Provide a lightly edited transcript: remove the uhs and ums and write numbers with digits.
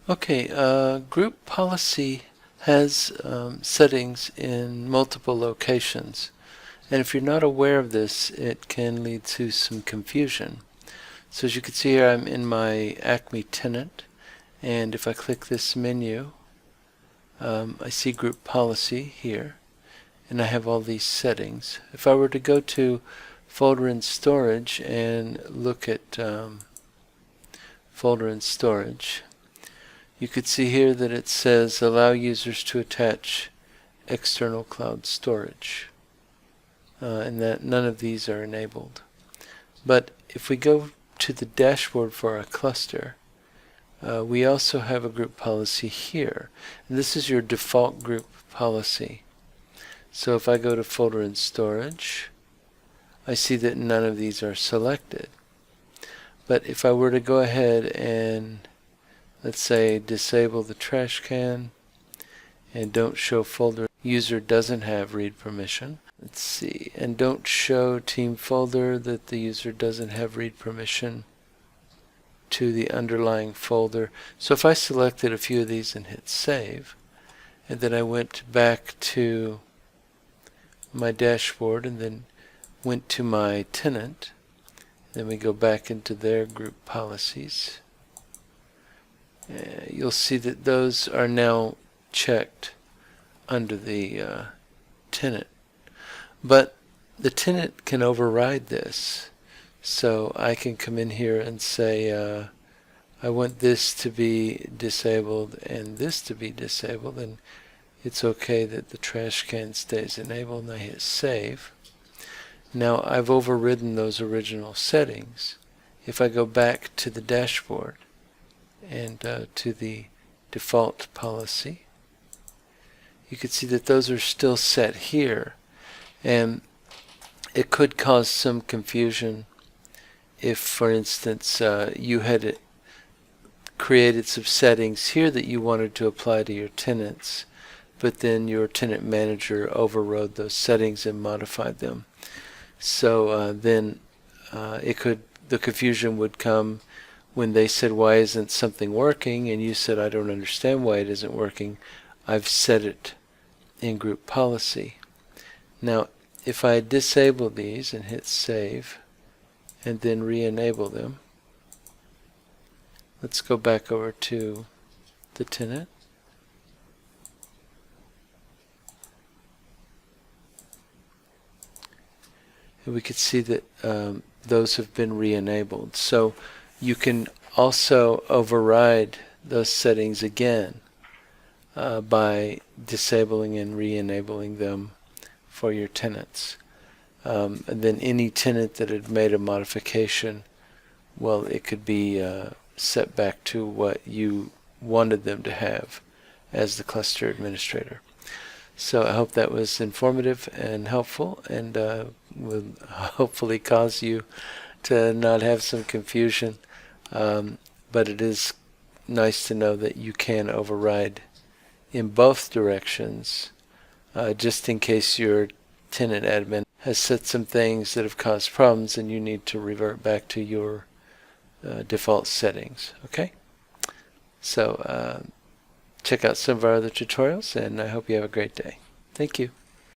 Okay, group policy has settings in multiple locations, and if you're not aware of this, it can lead to some confusion. So as you can see here, I'm in my Acme tenant, and if I click this menu, I see group policy here, and I have all these settings. If I were to go to folder and storage and look at folder and storage, you could see here that it says allow users to attach external cloud storage, and that none of these are enabled. But if we go to the dashboard for our cluster, we also have a group policy here. And this is your default group policy. So if I go to folder and storage, I see that none of these are selected. But if I were to go ahead and, let's say, disable the trash can and don't show folder, user doesn't have read permission. Let's see, and don't show team folder, that the user doesn't have read permission to the underlying folder. So if I selected a few of these and hit save, and then I went back to my dashboard and then went to my tenant, then we go back into their group policies, you'll see that those are now checked under the tenant. But the tenant can override this. So I can come in here and say I want this to be disabled and this to be disabled, and it's okay that the trash can stays enabled, and I hit save. Now I've overridden those original settings. If I go back to the dashboard and to the default policy, you can see that those are still set here, and it could cause some confusion if, for instance, you had created some settings here that you wanted to apply to your tenants, but then your tenant manager overrode those settings and modified them. So then the confusion would come when they said, why isn't something working? And you said, I don't understand why it isn't working. I've set it in group policy. Now, if I disable these and hit save and then re-enable them, let's go back over to the tenant. And we could see that those have been re-enabled. So you can also override those settings again by disabling and re-enabling them for your tenants. And then any tenant that had made a modification, well, it could be set back to what you wanted them to have as the cluster administrator. So I hope that was informative and helpful, and will hopefully cause you to not have some confusion. But it is nice to know that you can override in both directions, just in case your tenant admin has set some things that have caused problems and you need to revert back to your default settings. Okay? So check out some of our other tutorials, and I hope you have a great day. Thank you.